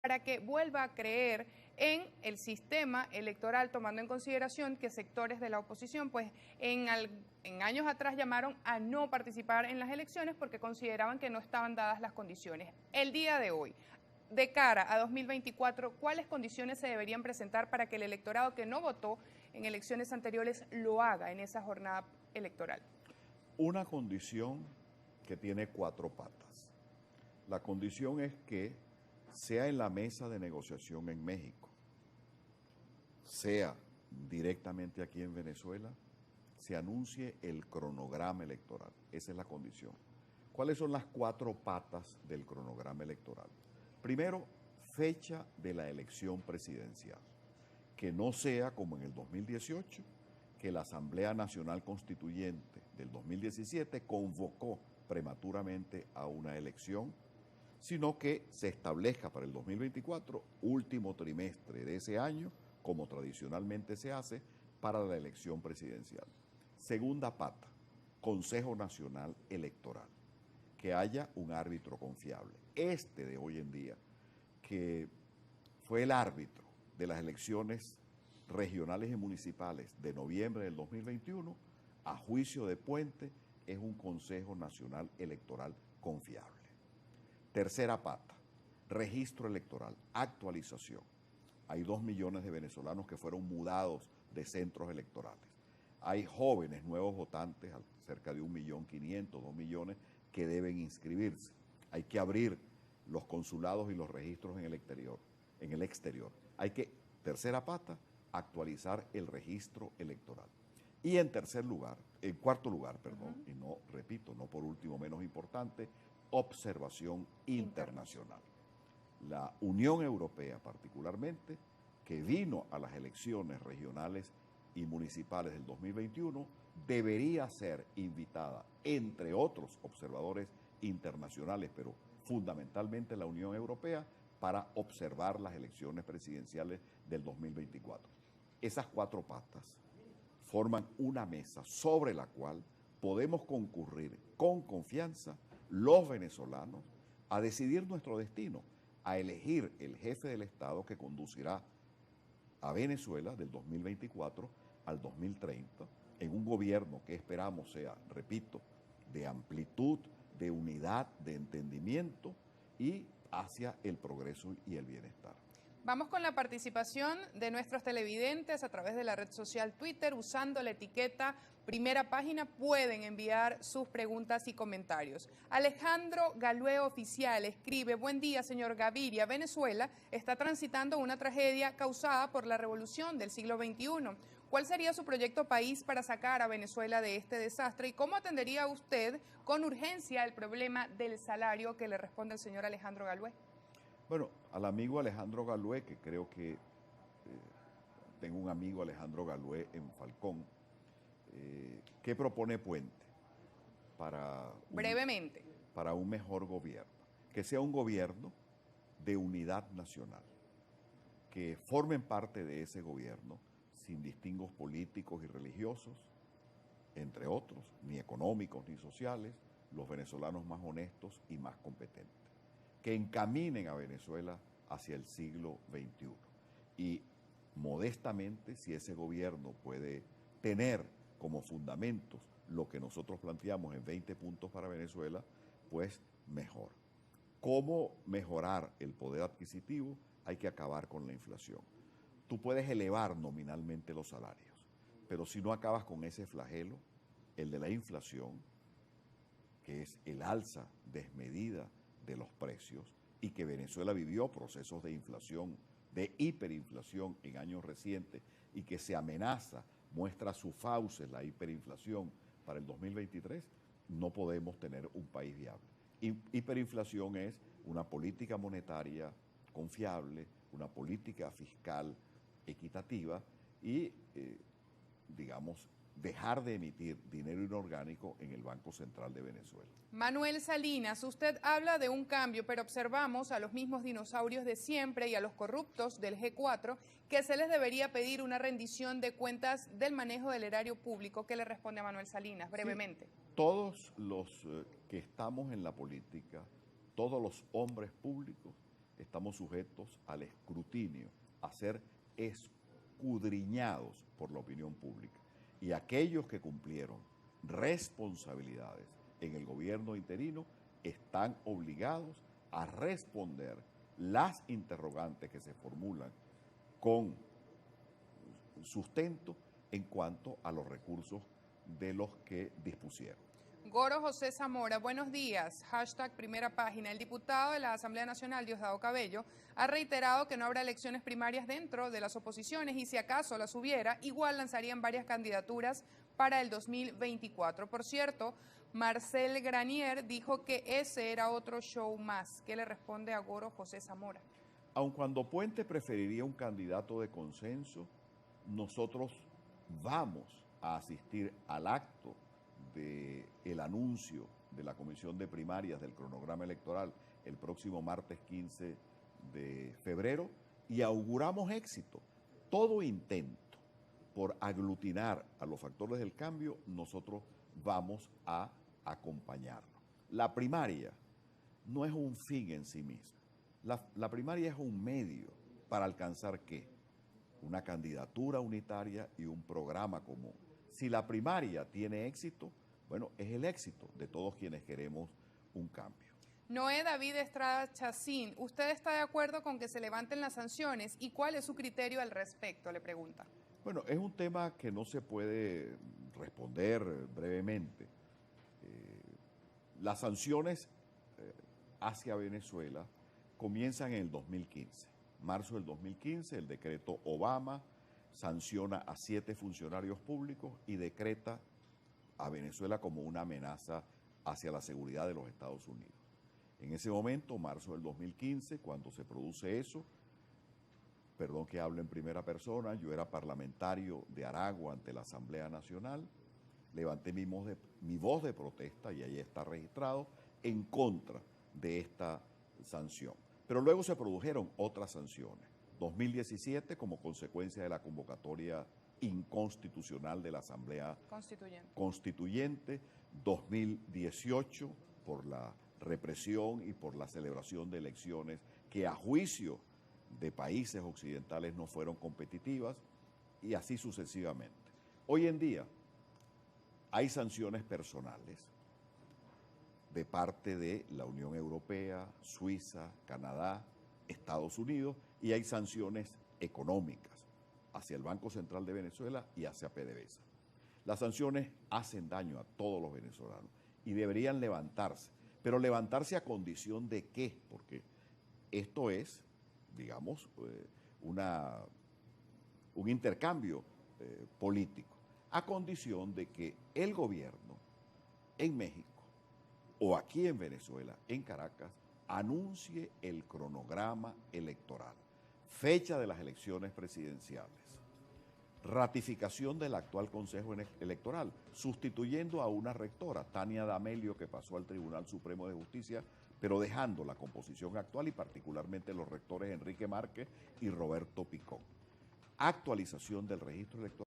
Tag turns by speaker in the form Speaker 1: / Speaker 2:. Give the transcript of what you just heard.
Speaker 1: para que vuelva a creer en el sistema electoral, tomando en consideración que sectores de la oposición, pues en años atrás llamaron a no participar en las elecciones porque consideraban que no estaban dadas las condiciones. El día de hoy, de cara a 2024, ¿cuáles condiciones se deberían presentar para que el electorado que no votó en elecciones anteriores lo haga en esa jornada electoral?
Speaker 2: Una condición que tiene 4 patas. La condición es que sea en la mesa de negociación en México, sea directamente aquí en Venezuela, se anuncie el cronograma electoral. Esa es la condición. ¿Cuáles son las 4 patas del cronograma electoral? Primero, fecha de la elección presidencial. Que no sea como en el 2018, que la Asamblea Nacional Constituyente del 2017 convocó prematuramente a una elección, sino que se establezca para el 2024, último trimestre de ese año, como tradicionalmente se hace, para la elección presidencial. Segunda pata, Consejo Nacional Electoral, que haya un árbitro confiable. Este de hoy en día, que fue el árbitro de las elecciones regionales y municipales de noviembre del 2021, a juicio de Puente, es un Consejo Nacional Electoral confiable. Tercera pata, registro electoral, actualización. Hay 2 millones de venezolanos que fueron mudados de centros electorales. Hay jóvenes, nuevos votantes, cerca de 1.500.000, 2 millones, que deben inscribirse. Hay que abrir los consulados y los registros en el exterior. Hay que, tercera pata, actualizar el registro electoral. Y en cuarto lugar, y no, repito, no por último menos importante, observación internacional. La Unión Europea particularmente, que vino a las elecciones regionales y municipales del 2021, debería ser invitada, entre otros observadores internacionales, pero fundamentalmente la Unión Europea, para observar las elecciones presidenciales del 2024. Esas 4 patas forman una mesa sobre la cual podemos concurrir con confianza los venezolanos a decidir nuestro destino, a elegir el jefe del Estado que conducirá a Venezuela del 2024 al 2030 en un gobierno que esperamos sea, repito, de amplitud, de unidad, de entendimiento y hacia el progreso y el bienestar.
Speaker 1: Vamos con la participación de nuestros televidentes a través de la red social Twitter. Usando la etiqueta Primera Página pueden enviar sus preguntas y comentarios. Alejandro Galué Oficial escribe: buen día, señor Gaviria. Venezuela está transitando una tragedia causada por la revolución del siglo XXI. ¿Cuál sería su proyecto país para sacar a Venezuela de este desastre? ¿Y cómo atendería usted con urgencia el problema del salario? Que le responde el señor Alejandro Galué.
Speaker 2: Bueno, al amigo Alejandro Galué, que creo que tengo un amigo Alejandro Galué en Falcón, ¿qué propone Puente
Speaker 1: Brevemente.
Speaker 2: para un mejor gobierno? Que sea un gobierno de unidad nacional, que formen parte de ese gobierno sin distingos políticos y religiosos, entre otros, ni económicos ni sociales, los venezolanos más honestos y más competentes, que encaminen a Venezuela hacia el siglo XXI. Y modestamente, si ese gobierno puede tener como fundamentos lo que nosotros planteamos en 20 puntos para Venezuela, pues mejor. ¿Cómo mejorar el poder adquisitivo? Hay que acabar con la inflación. Tú puedes elevar nominalmente los salarios, pero si no acabas con ese flagelo, el de la inflación, que es el alza desmedida de los precios, y que Venezuela vivió procesos de inflación, de hiperinflación en años recientes, y que se amenaza, muestra sus fauces la hiperinflación para el 2023, no podemos tener un país viable. Hiperinflación es una política monetaria confiable, una política fiscal equitativa y, digamos, dejar de emitir dinero inorgánico en el Banco Central de Venezuela.
Speaker 1: Manuel Salinas, usted habla de un cambio, pero observamos a los mismos dinosaurios de siempre y a los corruptos del G4 que se les debería pedir una rendición de cuentas del manejo del erario público. ¿Qué le responde a Manuel Salinas? Brevemente.
Speaker 2: Sí, todos los que estamos en la política, todos los hombres públicos, estamos sujetos al escrutinio, a ser escudriñados por la opinión pública. Y aquellos que cumplieron responsabilidades en el gobierno interino están obligados a responder las interrogantes que se formulan con sustento en cuanto a los recursos de los que dispusieron.
Speaker 1: Goro José Zamora, buenos días. Hashtag primera página. El diputado de la Asamblea Nacional, Diosdado Cabello, ha reiterado que no habrá elecciones primarias dentro de las oposiciones y si acaso las hubiera, igual lanzarían varias candidaturas para el 2024. Por cierto, Marcel Granier dijo que ese era otro show más. ¿Qué le responde a Goro José Zamora?
Speaker 2: Aun cuando Puente preferiría un candidato de consenso, nosotros vamos a asistir al acto del anuncio de la Comisión de Primarias del cronograma electoral el próximo martes 15 de febrero y auguramos éxito. Todo intento por aglutinar a los factores del cambio, nosotros vamos a acompañarlo. La primaria no es un fin en sí mismo. La primaria es un medio para alcanzar ¿qué? Una candidatura unitaria y un programa común. Si la primaria tiene éxito, bueno, es el éxito de todos quienes queremos un cambio.
Speaker 1: Noé David Estrada Chacín, ¿usted está de acuerdo con que se levanten las sanciones y cuál es su criterio al respecto? Le pregunta.
Speaker 2: Bueno, es un tema que no se puede responder brevemente. Las sanciones hacia Venezuela comienzan en el 2015. Marzo del 2015, el decreto Obama sanciona a 7 funcionarios públicos y decreta a Venezuela como una amenaza hacia la seguridad de los Estados Unidos. En ese momento, marzo del 2015, cuando se produce eso, perdón que hable en primera persona, yo era parlamentario de Aragua ante la Asamblea Nacional, levanté mi voz de protesta, y ahí está registrado, en contra de esta sanción. Pero luego se produjeron otras sanciones. 2017, como consecuencia de la convocatoria inconstitucional de la Asamblea Constituyente, 2018, por la represión y por la celebración de elecciones que a juicio de países occidentales no fueron competitivas, y así sucesivamente. Hoy en día hay sanciones personales de parte de la Unión Europea, Suiza, Canadá, Estados Unidos, y hay sanciones económicas hacia el Banco Central de Venezuela y hacia PDVSA. Las sanciones hacen daño a todos los venezolanos y deberían levantarse, pero levantarse a condición de qué, porque esto es, digamos, un intercambio político, a condición de que el gobierno en México o aquí en Venezuela, en Caracas, anuncie el cronograma electoral, fecha de las elecciones presidenciales, ratificación del actual Consejo Electoral, sustituyendo a una rectora, Tania D'Amelio, que pasó al Tribunal Supremo de Justicia, pero dejando la composición actual y particularmente los rectores Enrique Márquez y Roberto Picón. Actualización del registro electoral.